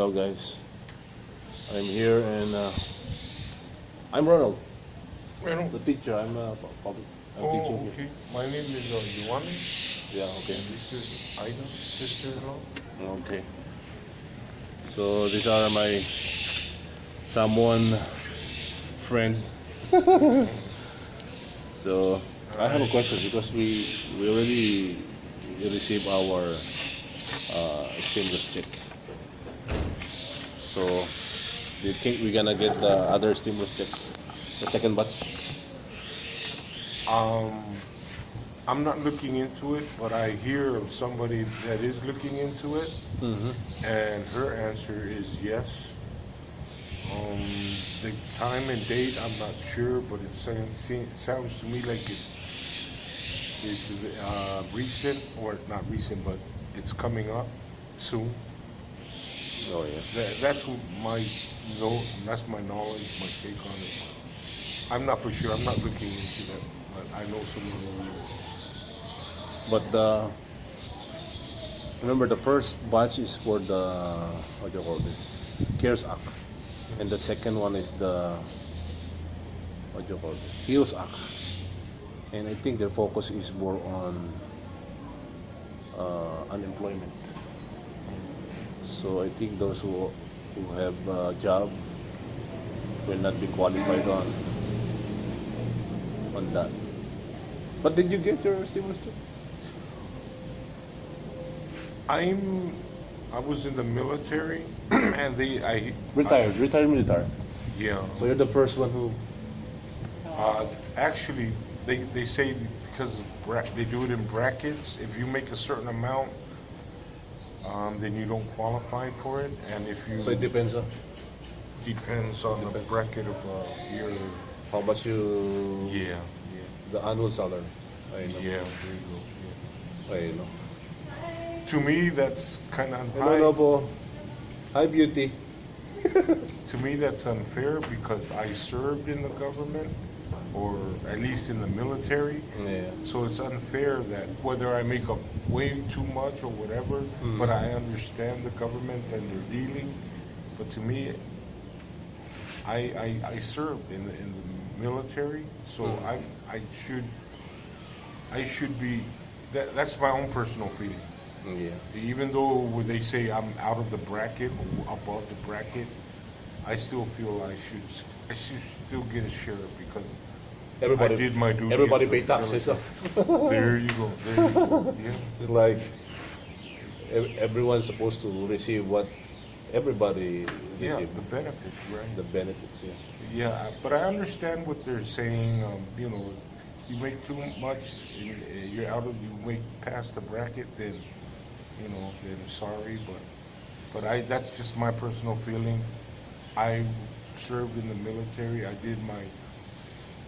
Hello guys, I'm here and I'm Ronald, Well, the teacher. I'm public. I'm oh, teaching here. okay. My name is Giovanni, Yeah, okay, and this is Ida, sister-in-law. okay. So these are my Samoan friend. So I have a Alright. question because we already received our stimulus check. So do you think we're gonna get the other stimulus check, the second batch? Um, I'm not looking into it, but I hear of somebody that is looking into it, Mm-hmm. and her answer is yes. Um, the time and date, I'm not sure, but sounds to me like it's recent, or not recent, but it's coming up soon. Oh yeah. That's what my that's my knowledge, my take on it. I'm not for sure. I'm not looking into that, but I know someone who is. But remember the first batch is for the what do you call this CARES Act, and the second one is the what do you call this HEALS Act, and I think their focus is more on unemployment. So I think those who have a job will not be qualified on that. But did you get your stimulus check? I'm. I was in the military, and Retired military. yeah. So you're the first one who. Actually, they say because they do it in brackets. If you make a certain amount, then you don't qualify for it, and if you So it depends on depends on the bracket of your how much you yeah the annual salary. I know. yeah. There you go. I know. Yeah. To me, that's kind of Hello, Nobo. Hi, beauty. To me, that's unfair because I served in the government, or at least in the military. Yeah. So it's unfair that whether I make up way too much or whatever, but I understand the government and their dealing. But to me, I served in the military, so I should be. That's my own personal feeling. Yeah. Even though when they say I'm out of the bracket or above the bracket, I still feel I should still get a share because Everybody I did my duty. Everybody as a pay taxes. military. There you go. There you go. Yeah. It's like everyone's supposed to receive what everybody Yeah, receive. the benefits, right? The benefits. Yeah. Yeah, but I understand what they're saying. You make too much, you're out of, you make past the bracket, then sorry, but that's just my personal feeling. I served in the military. I did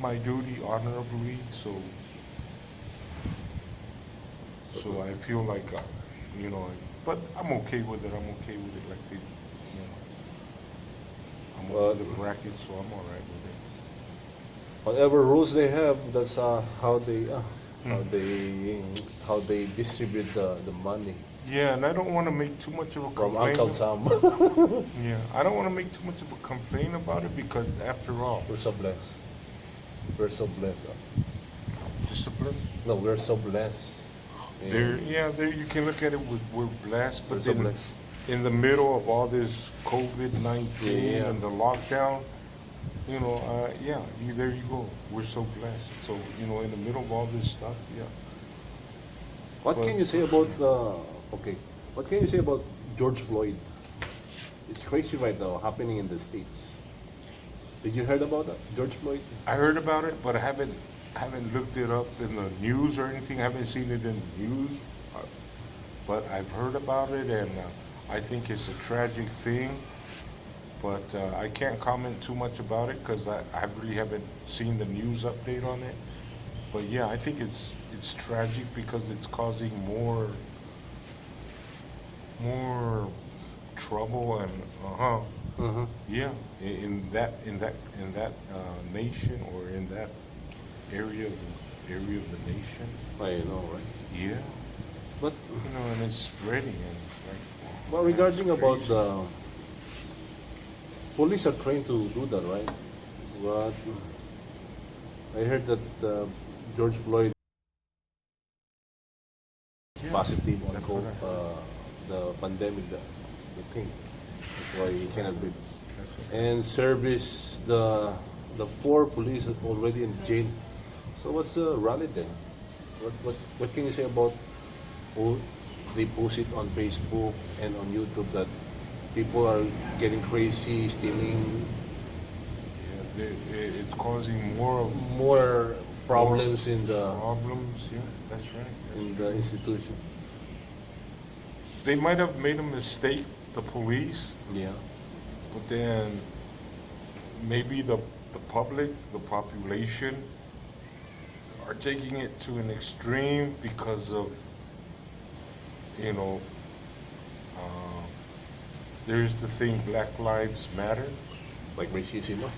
my duty honorably, so I feel like but I'm okay with it. I'm okay with it like this. I'm over the bracket, so I'm all right with it. Whatever rules they have, that's how they distribute the money Yeah, and I don't want to make too much of a from complaint. Uncle Sam. Yeah, I don't want to make too much of a complaint about it because after all, We're so blessed. We're so blessed. discipline. No, we're so blessed. There you can look at it with we're blessed, We're but so then blessed. in the middle of all this COVID-19 Yeah. and the lockdown, there you go. We're so blessed. So in the middle of all this stuff, yeah. What Well, can you say about okay? What can you say about George Floyd? It's crazy right now happening in the States. Did you heard about that, George Floyd? I heard about it, but I haven't looked it up in the news or anything. I haven't seen it in the news, but I've heard about it, and I think it's a tragic thing. But I can't comment too much about it because I really haven't seen the news update on it. But yeah, I think it's tragic because it's causing more trouble and yeah, in that nation or in that area of the nation. I know, right? Yeah, But and it's spreading, and it's like Well, man, it's regarding about crazy. police are trained to do that, right? But I heard that George Floyd is Yeah, positive on that's what I heard. the pandemic, the thing. That's why he cannot be. That's what And service the four police are already in jail. So what's the rally then? What can you say about all they post it on Facebook and on YouTube that people are getting crazy, stealing Yeah, it's causing more more problems in the problems. Yeah, that's right. That's in true. the institution. They might have made a mistake, the police, Yeah. but then maybe the public, the population, are taking it to an extreme because of, you know, uh, there's the thing Black Lives Matter. Like racism. No?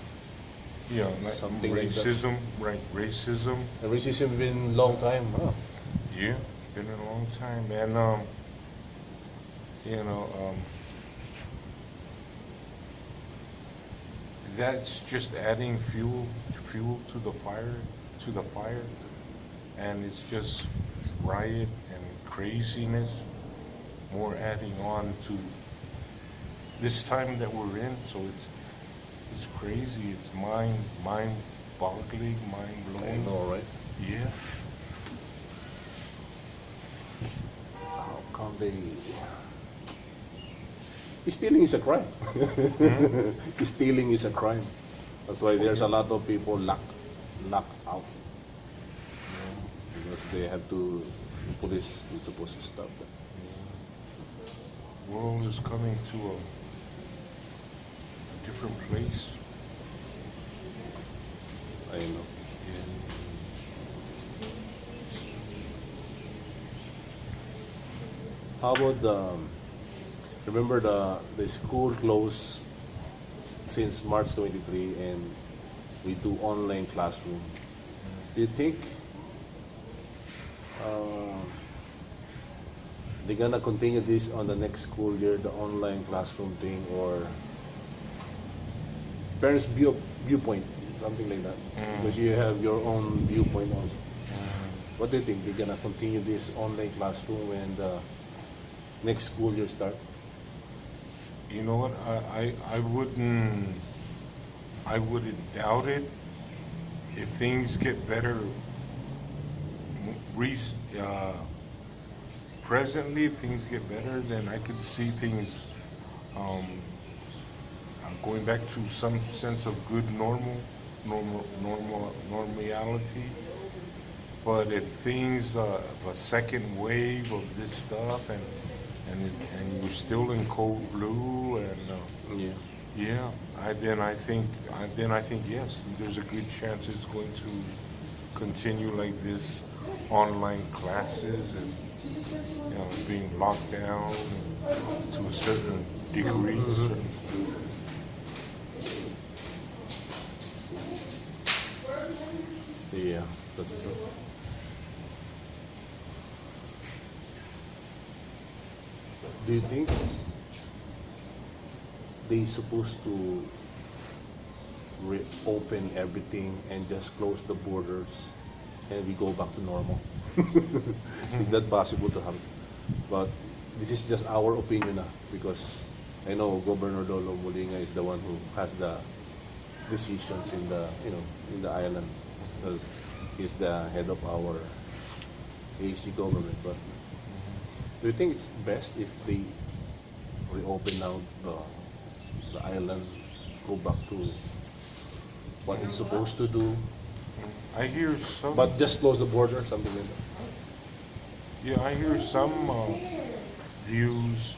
Yeah, like Something like that. racism, right? Racism. And racism been long time. Huh? Yeah, been a long time, and you know, that's just adding fuel to the fire, and it's just riot and craziness, more adding on to this time that we're in. So it's crazy. It's mind boggling, mind I blowing. know, right? Yeah. How come they? Stealing is a crime. Stealing is a crime. That's why there's a lot of people locked out because they have to. The police is supposed to stop them. World is coming to a different place. I know. Yeah. How about remember the school closed since March 23 and we do online classroom. Do you think uh, they're gonna continue this on the next school year, the online classroom thing, or parents' viewpoint, something like that? Because you have your own viewpoint also. What do you think? They're gonna continue this online classroom when the next school year start? You know what? I wouldn't doubt it. If things get better, presently, if things get better, then I could see things um, going back to some sense of good normality. But if things, if a second wave of this stuff, and we're still in cold blue, and Yeah. yeah, then I think yes, there's a good chance it's going to continue like this, online classes and being locked down to a certain degree. Yeah, that's true. Do you think they supposed to reopen everything and just close the borders and we go back to normal? Is that possible to happen? But this is just our opinion because I know Governor Dolo Mulinga is the one who has the decisions in the in the island because he's the head of our AC government. But do you think it's best if they reopen now the island, go back to what it's supposed to do, I hear some. but just close the border, something like that? Yeah, I hear some views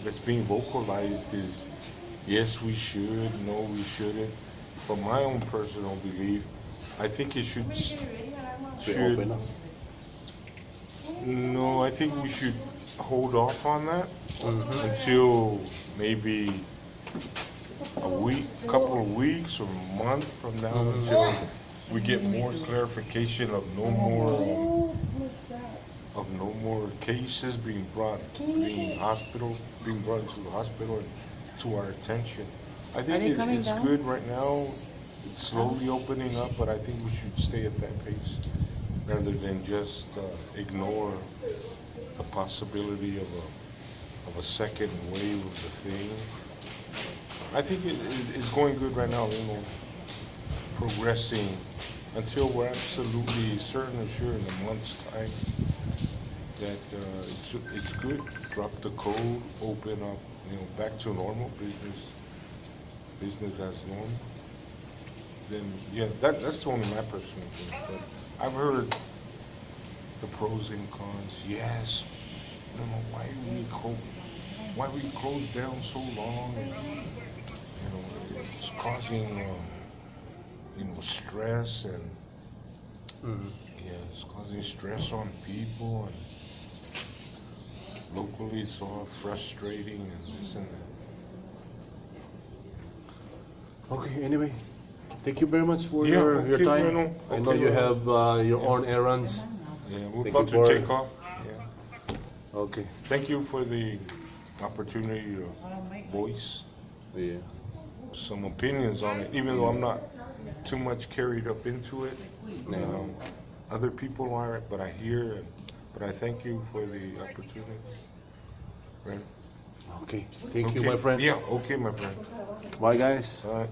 that's being vocalized is yes, we should, no, we shouldn't. But my own personal belief, I think it should. Reopen now. No, I think we should hold off on that until maybe a week, couple of weeks or a month from now until we get more clarification of no more cases being brought into the hospital and to our attention. I Are think they coming it's down? good right now. It's slowly opening up, but I think we should stay at that pace rather than just ignore the possibility of a second wave of the thing. I think it's going good right now, progressing until we're absolutely certain and sure in a month's time that it's good. Drop the code, open up, back to normal business as normal. Then yeah, that's only my personal thing. But I've heard the pros and cons. Yes, why we closed down so long? It's causing stress and Mhm. yeah, it's causing stress on people and locally it's all frustrating and this and that. Okay, anyway, thank you very much for Yeah, your okay, time. Bruno. I know Okay, you have your own errands. Yeah, we're Thank about you to for- take off. Yeah. Okay. Thank you for the opportunity to voice Yeah. some opinions on it, even though I'm not too much carried up into it. No. Other people are, but I hear it. But I thank you for the opportunity. Right? Okay. Thank you, my Okay. friend. Yeah, okay, my friend. Bye, guys. All right.